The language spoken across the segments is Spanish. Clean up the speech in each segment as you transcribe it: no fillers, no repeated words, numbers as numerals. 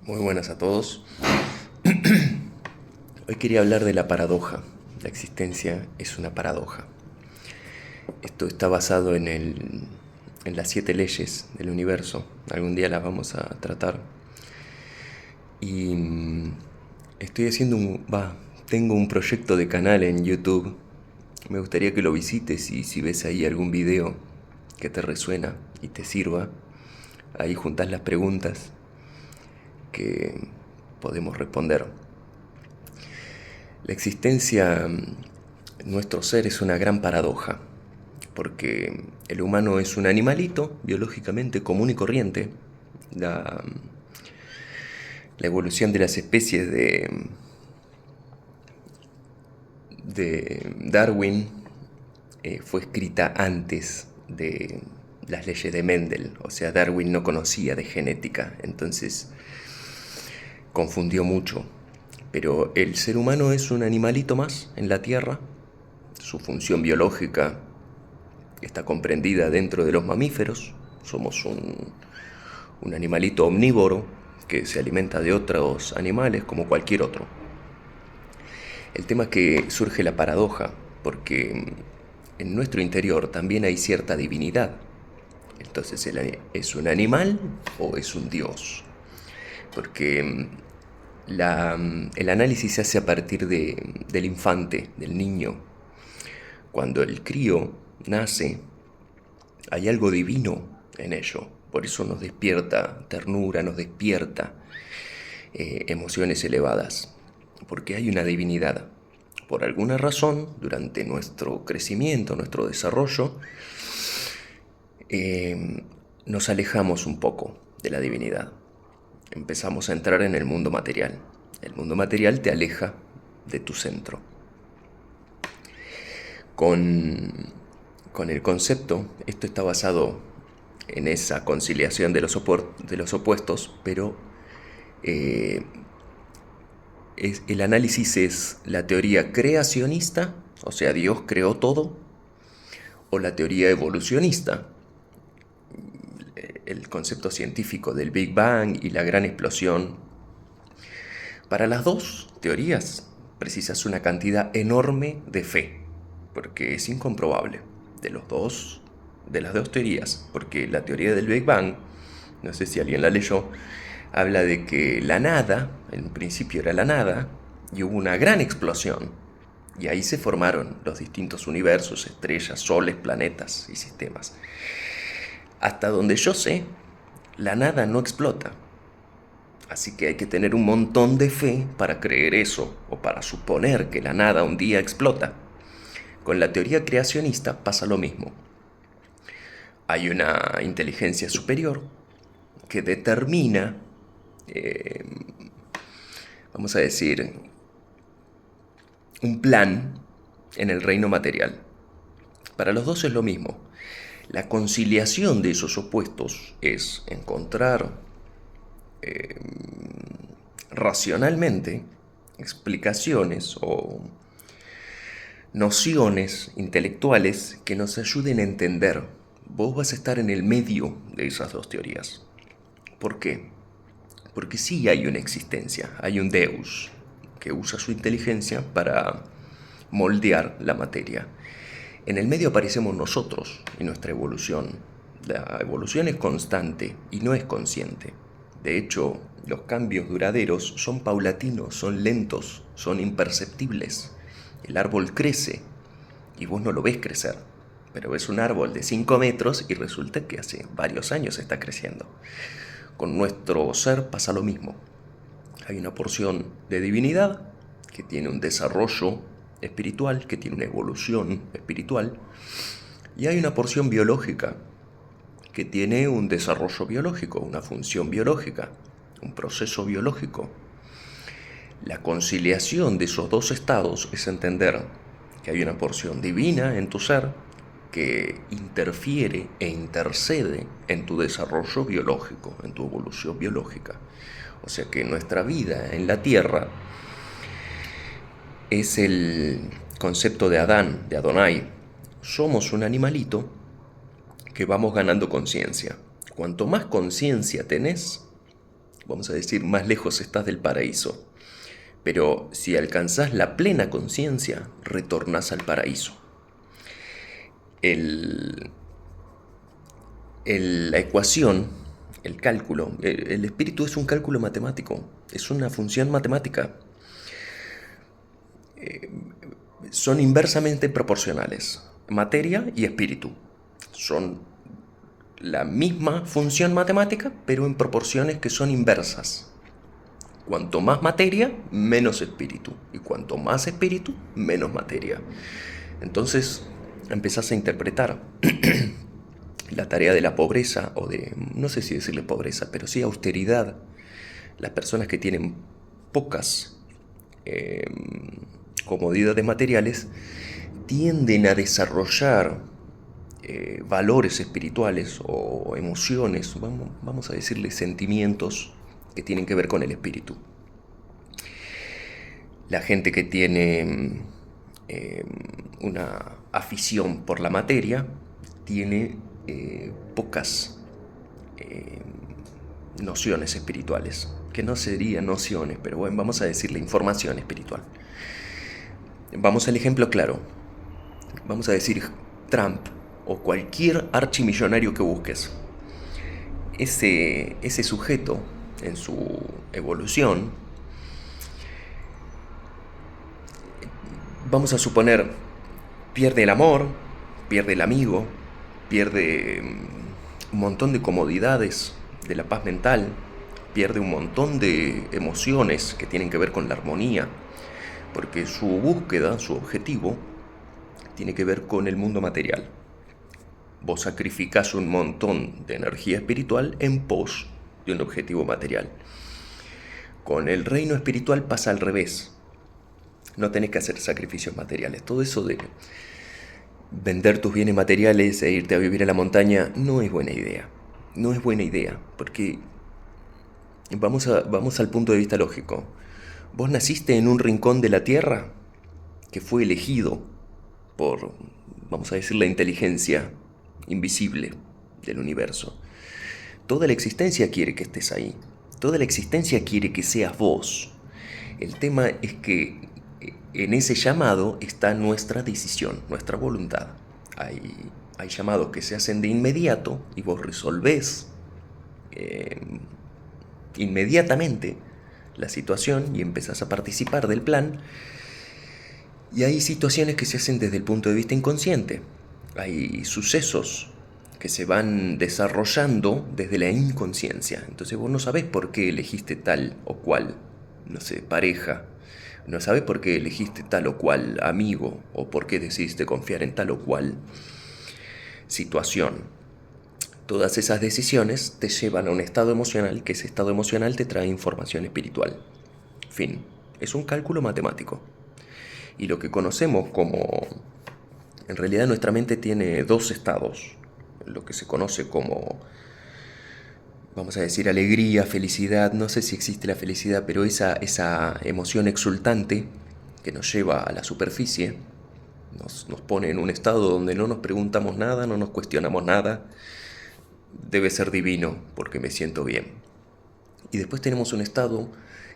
Muy buenas a todos. Hoy quería hablar de la paradoja. La existencia es una paradoja. Esto está basado en las 7 leyes del universo. Algún día las vamos a tratar. Y estoy haciendo tengo un proyecto de canal en YouTube. Me gustaría que lo visites y si ves ahí algún video que te resuena y te sirva, ahí juntás las preguntas que podemos responder. La existencia, nuestro ser es una gran paradoja, porque el humano es un animalito biológicamente común y corriente. La evolución de las especies de Darwin fue escrita antes de las leyes de Mendel. O sea, Darwin no conocía de genética, entonces confundió mucho. Pero el ser humano es un animalito más en la Tierra. Su función biológica está comprendida dentro de los mamíferos. Somos un animalito omnívoro que se alimenta de otros animales como cualquier otro. El tema es que surge la paradoja, porque en nuestro interior también hay cierta divinidad. Entonces, ¿es un animal o es un dios? Porque el análisis se hace a partir del infante, del niño. Cuando el crío nace, hay algo divino en ello. Por eso nos despierta ternura, nos despierta emociones elevadas. Porque hay una divinidad. Por alguna razón, durante nuestro crecimiento, nuestro desarrollo, nos alejamos un poco de la divinidad. Empezamos a entrar en el mundo material. El mundo material te aleja de tu centro. Con el concepto, esto está basado en esa conciliación de los opuestos, pero el análisis es la teoría creacionista, o sea, Dios creó todo, o la teoría evolucionista, el concepto científico del Big Bang y la gran explosión. Para las dos teorías precisas una cantidad enorme de fe, porque es incomprobable de las dos teorías, porque la teoría del Big Bang, no sé si alguien la leyó, habla de que la nada, en principio era la nada, y hubo una gran explosión, y ahí se formaron los distintos universos, estrellas, soles, planetas y sistemas. Hasta donde yo sé, la nada no explota. Así que hay que tener un montón de fe para creer eso, o para suponer que la nada un día explota. Con la teoría creacionista pasa lo mismo. Hay una inteligencia superior que determina, vamos a decir, un plan en el reino material. Para los dos es lo mismo. La conciliación de esos opuestos es encontrar racionalmente explicaciones o nociones intelectuales que nos ayuden a entender. Vos vas a estar en el medio de esas dos teorías. ¿Por qué? Porque sí hay una existencia, hay un Deus que usa su inteligencia para moldear la materia. En el medio aparecemos nosotros y nuestra evolución. La evolución es constante y no es consciente. De hecho, los cambios duraderos son paulatinos, son lentos, son imperceptibles. El árbol crece y vos no lo ves crecer, pero ves un árbol de 5 metros y resulta que hace varios años está creciendo. Con nuestro ser pasa lo mismo. Hay una porción de divinidad que tiene un desarrollo espiritual, que tiene una evolución espiritual, y hay una porción biológica que tiene un desarrollo biológico, una función biológica, un proceso biológico. La conciliación de esos dos estados es entender que hay una porción divina en tu ser que interfiere e intercede en tu desarrollo biológico, en tu evolución biológica. O sea que nuestra vida en la Tierra es el concepto de Adán, de Adonai. Somos un animalito que vamos ganando conciencia. Cuanto más conciencia tenés, vamos a decir, más lejos estás del paraíso. Pero si alcanzás la plena conciencia, retornás al paraíso. El, la ecuación, el cálculo, el espíritu es un cálculo matemático, es una función matemática. Son inversamente proporcionales. Materia y espíritu son la misma función matemática, pero en proporciones que son inversas. Cuanto más materia, menos espíritu. Y cuanto más espíritu, menos materia. Entonces empezás a interpretar la tarea de la pobreza, o de, no sé si decirle pobreza, pero sí austeridad. Las personas que tienen pocas comodidades materiales tienden a desarrollar valores espirituales o emociones, vamos a decirle sentimientos que tienen que ver con el espíritu. La gente que tiene una afición por la materia tiene pocas nociones espirituales, que no serían nociones, pero bueno, vamos a decirle información espiritual. Vamos al ejemplo claro. Vamos a decir Trump o cualquier archimillonario que busques. Ese sujeto, en su evolución, vamos a suponer, pierde el amor, pierde el amigo, pierde un montón de comodidades de la paz mental, pierde un montón de emociones que tienen que ver con la armonía, porque su búsqueda, su objetivo, tiene que ver con el mundo material. Vos sacrificás un montón de energía espiritual en pos de un objetivo material. Con el reino espiritual pasa al revés. No tenés que hacer sacrificios materiales. Todo eso de vender tus bienes materiales e irte a vivir a la montaña no es buena idea. No es buena idea, porque vamos al punto de vista lógico. Vos naciste en un rincón de la Tierra que fue elegido por, vamos a decir, la inteligencia invisible del universo. Toda la existencia quiere que estés ahí. Toda la existencia quiere que seas vos. El tema es que en ese llamado está nuestra decisión, nuestra voluntad. Hay llamados que se hacen de inmediato y vos resolvés inmediatamente la situación y empezás a participar del plan. Y hay situaciones que se hacen desde el punto de vista inconsciente. Hay sucesos que se van desarrollando desde la inconsciencia. Entonces vos no sabés por qué elegiste tal o cual, no sé, pareja. No sabés por qué elegiste tal o cual amigo o por qué decidiste confiar en tal o cual situación. Todas esas decisiones te llevan a un estado emocional, que ese estado emocional te trae información espiritual. Fin. Es un cálculo matemático. Y lo que conocemos como... En realidad nuestra mente tiene dos estados. Lo que se conoce como, vamos a decir, alegría, felicidad. No sé si existe la felicidad, pero esa emoción exultante que nos lleva a la superficie, nos pone en un estado donde no nos preguntamos nada, no nos cuestionamos nada. Debe ser divino porque me siento bien. Y después tenemos un estado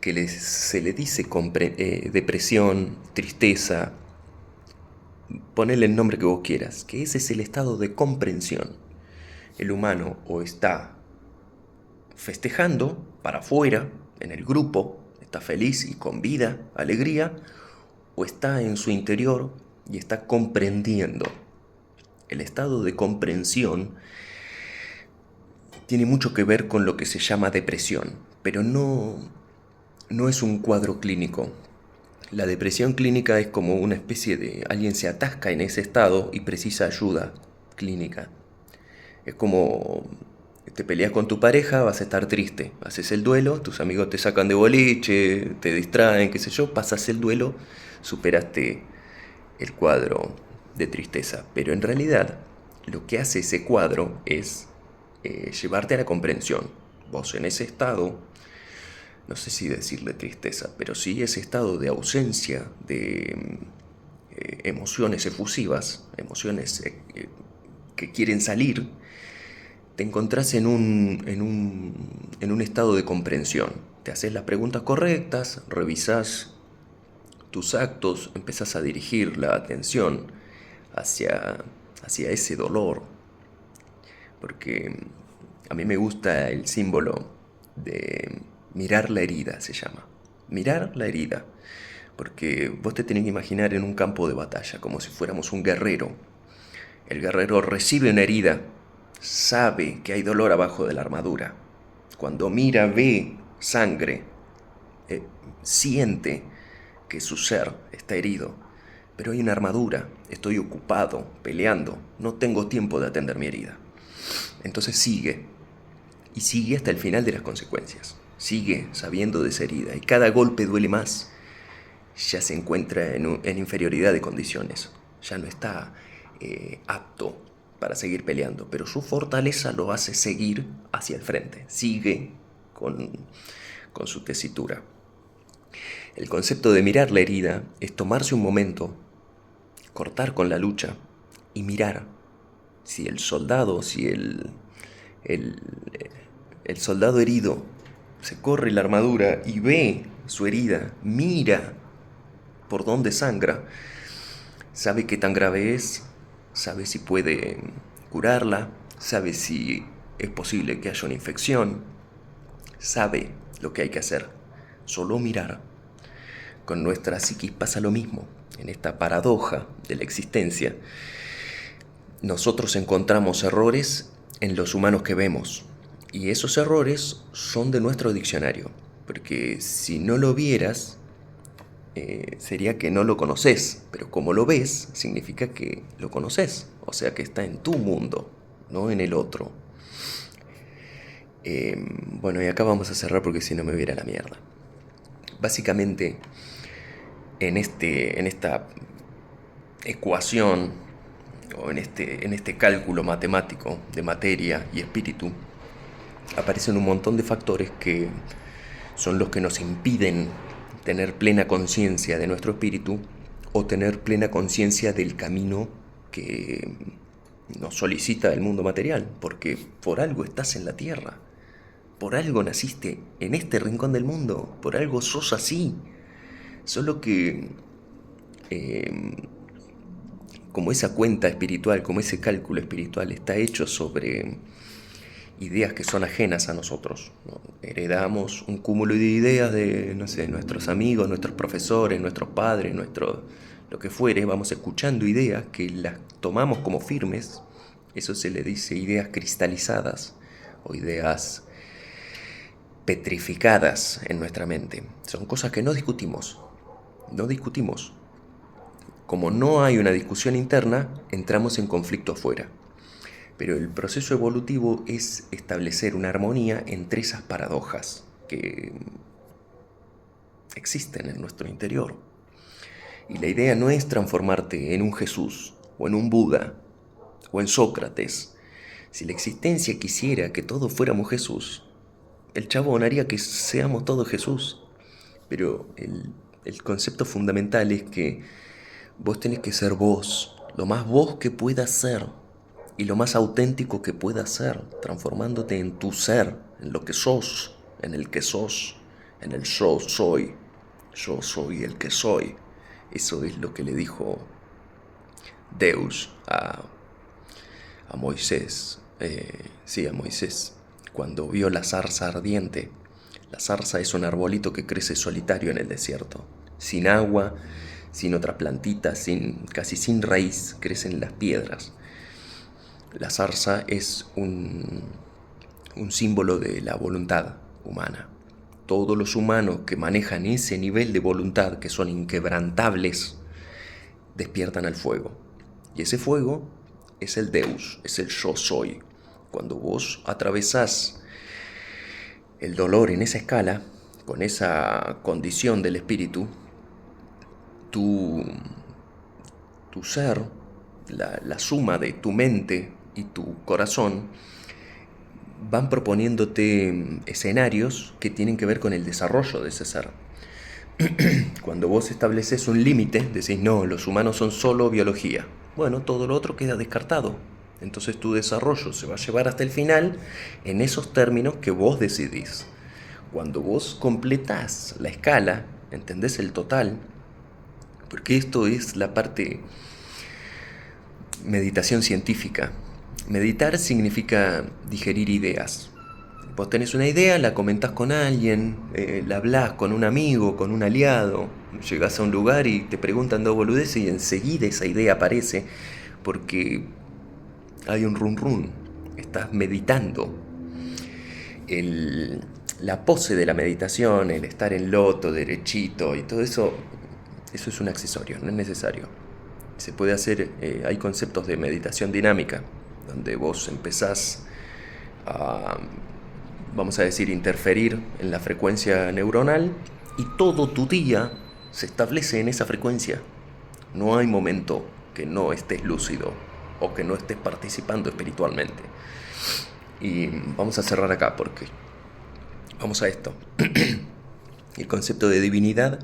que se le dice depresión, tristeza, ponele el nombre que vos quieras, que ese es el estado de comprensión. El humano o está festejando para afuera, en el grupo, está feliz y con vida, alegría, o está en su interior y está comprendiendo. El estado de comprensión tiene mucho que ver con lo que se llama depresión, pero no es un cuadro clínico. La depresión clínica es como una especie de... alguien se atasca en ese estado y precisa ayuda clínica. Es como te peleas con tu pareja, vas a estar triste. Haces el duelo, tus amigos te sacan de boliche, te distraen, qué sé yo, pasas el duelo, superaste el cuadro de tristeza. Pero en realidad lo que hace ese cuadro es llevarte a la comprensión. Vos en ese estado, no sé si decirle tristeza, pero sí ese estado de ausencia de emociones efusivas, emociones que quieren salir, te encontrás en un estado de comprensión. Te haces las preguntas correctas, revisás tus actos, empezás a dirigir la atención hacia, hacia ese dolor. Porque a mí me gusta el símbolo de mirar la herida, se llama. Mirar la herida. Porque vos te tenés que imaginar en un campo de batalla, como si fuéramos un guerrero. El guerrero recibe una herida, sabe que hay dolor abajo de la armadura. Cuando mira, ve sangre, siente que su ser está herido. Pero hay una armadura, estoy ocupado, peleando, no tengo tiempo de atender mi herida. Entonces sigue, y sigue hasta el final de las consecuencias. Sigue sabiendo de esa herida, y cada golpe duele más. Ya se encuentra en inferioridad de condiciones, ya no está apto para seguir peleando, pero su fortaleza lo hace seguir hacia el frente, sigue con su tesitura. El concepto de mirar la herida es tomarse un momento, cortar con la lucha y mirar si el soldado, el, el soldado herido se corre la armadura y ve su herida, mira por dónde sangra, sabe qué tan grave es, sabe si puede curarla, sabe si es posible que haya una infección, sabe lo que hay que hacer, solo mirar. Con nuestra psiquis pasa lo mismo, en esta paradoja de la existencia. Nosotros encontramos errores en los humanos que vemos, y esos errores son de nuestro diccionario, porque si no lo vieras, sería que no lo conoces, pero como lo ves, significa que lo conoces, o sea que está en tu mundo, no en el otro. Bueno, y acá vamos a cerrar porque si no me viera la mierda. Básicamente, en esta ecuación, o en este cálculo matemático de materia y espíritu, aparecen un montón de factores que son los que nos impiden tener plena conciencia de nuestro espíritu o tener plena conciencia del camino que nos solicita el mundo material, porque por algo estás en la tierra, por algo naciste en este rincón del mundo, por algo sos así, solo que como esa cuenta espiritual, como ese cálculo espiritual está hecho sobre ideas que son ajenas a nosotros, ¿no? Heredamos un cúmulo de ideas de, no sé, nuestros amigos, nuestros profesores, nuestros padres, lo que fuere, vamos escuchando ideas que las tomamos como firmes, eso se le dice ideas cristalizadas o ideas petrificadas en nuestra mente. Son cosas que no discutimos, no discutimos. Como no hay una discusión interna, entramos en conflicto afuera. Pero el proceso evolutivo es establecer una armonía entre esas paradojas que existen en nuestro interior. Y la idea no es transformarte en un Jesús, o en un Buda, o en Sócrates. Si la existencia quisiera que todos fuéramos Jesús, el chabón haría que seamos todos Jesús. Pero el concepto fundamental es que vos tenés que ser vos, lo más vos que puedas ser. Y lo más auténtico que puedas ser, transformándote en tu ser, en lo que sos, en el que sos, en el yo soy el que soy. Eso es lo que le dijo Deus a Moisés, a Moisés, cuando vio la zarza ardiente. La zarza es un arbolito que crece solitario en el desierto, sin agua, sin otra plantita, casi sin raíz, crece en las piedras. La zarza es un símbolo de la voluntad humana. Todos los humanos que manejan ese nivel de voluntad, que son inquebrantables, despiertan al fuego. Y ese fuego es el Deus, es el yo soy. Cuando vos atravesás el dolor en esa escala, con esa condición del espíritu, tu ser, la suma de tu mente y tu corazón van proponiéndote escenarios que tienen que ver con el desarrollo de ese ser. Cuando vos estableces un límite, decís, no, los humanos son solo biología. Bueno, todo lo otro queda descartado. Entonces tu desarrollo se va a llevar hasta el final en esos términos que vos decidís. Cuando vos completás la escala, entendés el total, porque esto es la parte meditación científica. Meditar significa digerir ideas. Vos tenés una idea, la comentás con alguien, la hablás con un amigo, con un aliado, llegás a un lugar y te preguntan dos boludeces y enseguida esa idea aparece porque hay un run run, estás meditando. La pose de la meditación, el estar en loto, derechito y todo eso, eso es un accesorio, no es necesario. Se puede hacer, hay conceptos de meditación dinámica, donde vos empezás a, vamos a decir, interferir en la frecuencia neuronal y todo tu día se establece en esa frecuencia. No hay momento que no estés lúcido o que no estés participando espiritualmente. Y vamos a cerrar acá porque vamos a esto. El concepto de divinidad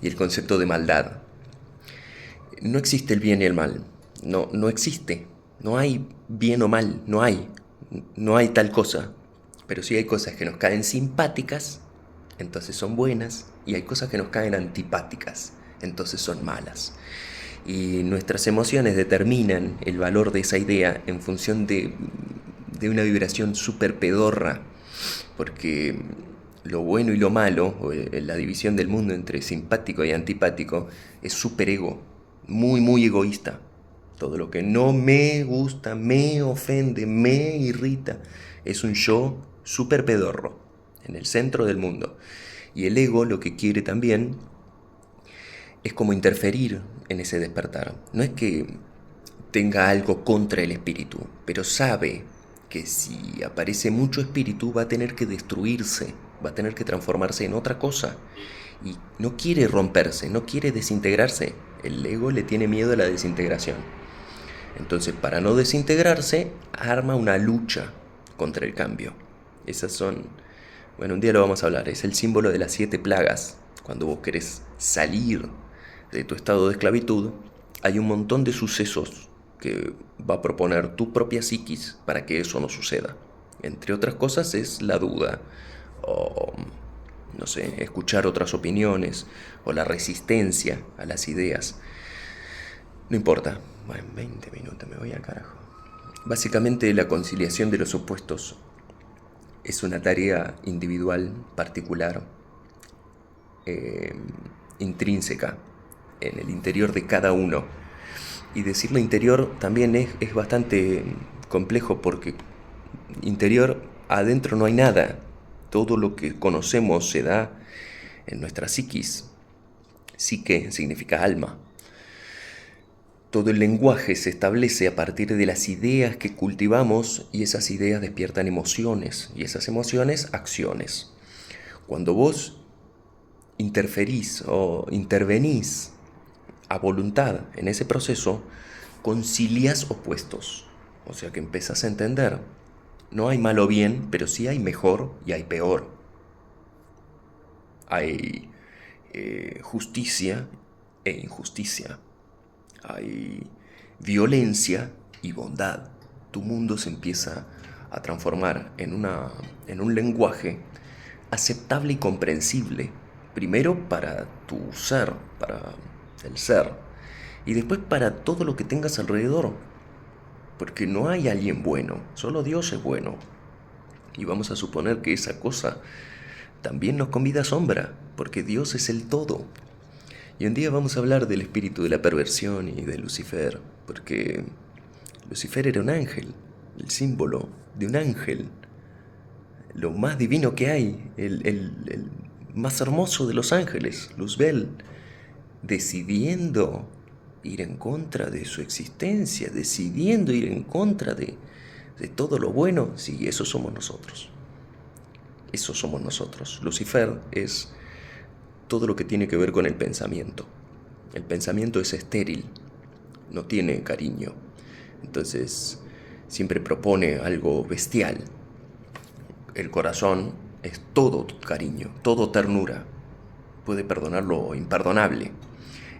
y el concepto de maldad. No existe el bien y el mal. No existe. No hay bien o mal. No hay. No hay tal cosa. Pero sí hay cosas que nos caen simpáticas, entonces son buenas. Y hay cosas que nos caen antipáticas, entonces son malas. Y nuestras emociones determinan el valor de esa idea en función de una vibración súper pedorra. Porque lo bueno y lo malo, o la división del mundo entre simpático y antipático, es súper ego, muy egoísta. Todo lo que no me gusta, me ofende, me irrita, es un yo súper pedorro, en el centro del mundo. Y el ego lo que quiere también es como interferir en ese despertar. No es que tenga algo contra el espíritu, pero sabe que si aparece mucho espíritu va a tener que destruirse, va a tener que transformarse en otra cosa. Y no quiere romperse, no quiere desintegrarse. El ego le tiene miedo a la desintegración. Entonces, para no desintegrarse, arma una lucha contra el cambio. Esas son, bueno, un día lo vamos a hablar, es el símbolo de las 7 plagas. Cuando vos querés salir de tu estado de esclavitud, hay un montón de sucesos que va a proponer tu propia psiquis para que eso no suceda. Entre otras cosas es la duda, o no sé, escuchar otras opiniones, o la resistencia a las ideas. No importa, bueno, 20 minutos me voy al carajo. Básicamente la conciliación de los opuestos es una tarea individual, particular, eh, intrínseca, en el interior de cada uno. Y decirlo interior también es bastante complejo porque interior, adentro no hay nada. Todo lo que conocemos se da en nuestra psiquis. Psique significa alma. Todo el lenguaje se establece a partir de las ideas que cultivamos y esas ideas despiertan emociones y esas emociones acciones. Cuando vos interferís o intervenís a voluntad en ese proceso, concilias opuestos. O sea que empezás a entender, no hay mal o bien, pero sí hay mejor y hay peor. Hay justicia e injusticia. Hay violencia y bondad. Tu mundo se empieza a transformar en un lenguaje aceptable y comprensible. Primero para tu ser, para el ser. Y después para todo lo que tengas alrededor. Porque no hay alguien bueno, solo Dios es bueno. Y vamos a suponer que esa cosa también nos convida a sombra, porque Dios es el todo. Y un día vamos a hablar del espíritu de la perversión y de Lucifer, porque Lucifer era un ángel, el símbolo de un ángel, lo más divino que hay, el más hermoso de los ángeles, Luzbel, decidiendo ir en contra de su existencia, decidiendo ir en contra de todo lo bueno. Sí, eso somos nosotros. Eso somos nosotros. Lucifer es todo lo que tiene que ver con el pensamiento. El pensamiento es estéril, no tiene cariño. Entonces, siempre propone algo bestial. El corazón es todo cariño, todo ternura. Puede perdonar lo imperdonable.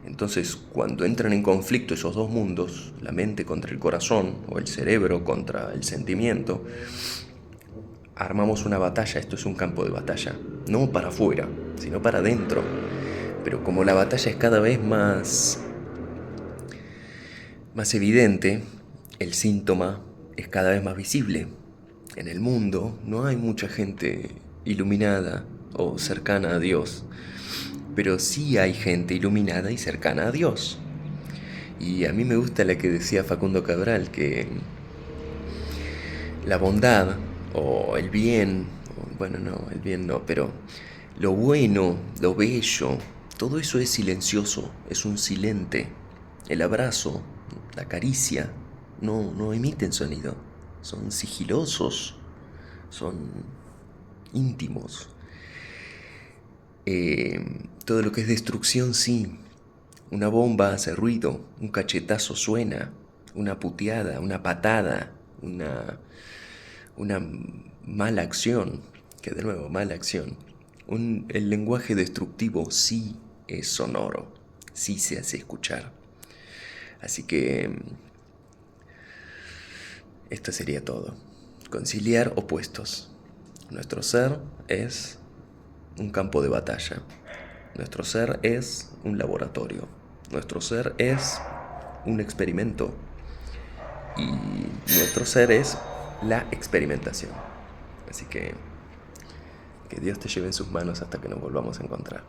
Entonces, cuando entran en conflicto esos dos mundos, la mente contra el corazón o el cerebro contra el sentimiento, armamos una batalla. Esto es un campo de batalla, no para afuera, sino para adentro. Pero como la batalla es cada vez más evidente, el síntoma es cada vez más visible. En el mundo no hay mucha gente iluminada o cercana a Dios, pero sí hay gente iluminada y cercana a Dios. Y a mí me gusta la que decía Facundo Cabral, que la bondad o el bien, bueno, no, el bien no, pero lo bueno, lo bello, todo eso es silencioso, es un silente. El abrazo, la caricia, no emiten sonido, son sigilosos, son íntimos. Todo lo que es destrucción, sí. Una bomba hace ruido, un cachetazo suena, una puteada, una patada, una mala acción, que de nuevo, mala acción. El lenguaje destructivo sí es sonoro, sí se hace escuchar. Así que esto sería todo. Conciliar opuestos. Nuestro ser es un campo de batalla. Nuestro ser es un laboratorio. Nuestro ser es un experimento. Y nuestro ser es la experimentación. Así que Dios te lleve en sus manos hasta que nos volvamos a encontrar.